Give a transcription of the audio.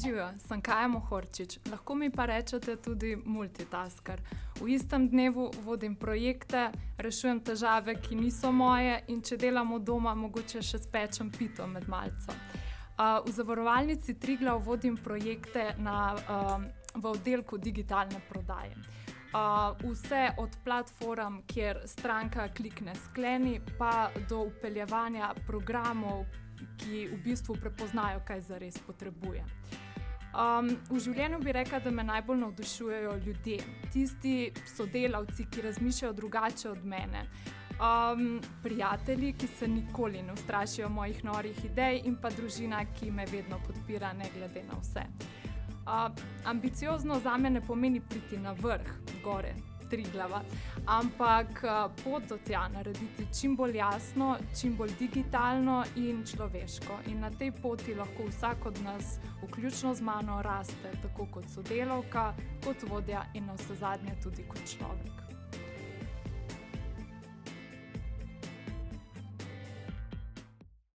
Živijo, sem Kaja Mohorčič, lahko mi pa rečete tudi multitasker. V istem dnevu vodim projekte, rešujem težave, ki niso moje, in če delam od doma, mogoče še spečem pito med malco. V Zavarovalnici Triglav vodim projekte v oddelku digitalne prodaje. Vse od platform, kjer stranka klikne skleni, pa do vpeljevanja programov, ki v bistvu prepoznajo, kaj zares potrebuje. V življenju bi rekla, da me najbolj navdušujejo ljudje, tisti sodelavci, ki razmišljajo drugače od mene, prijatelji, ki se nikoli ne ustrašijo mojih norih idej, in pa družina, ki me vedno podpira, ne glede na vse. Ambiciozno zame ne pomeni priti na vrh, gore, Triglava, ampak pot do tja narediti čim bolj jasno, čim bolj digitalno in človeško. In na tej poti lahko vsak od nas, vključno z mano, raste tako kot sodelavka, kot vodja in navsezadnje tudi kot človek.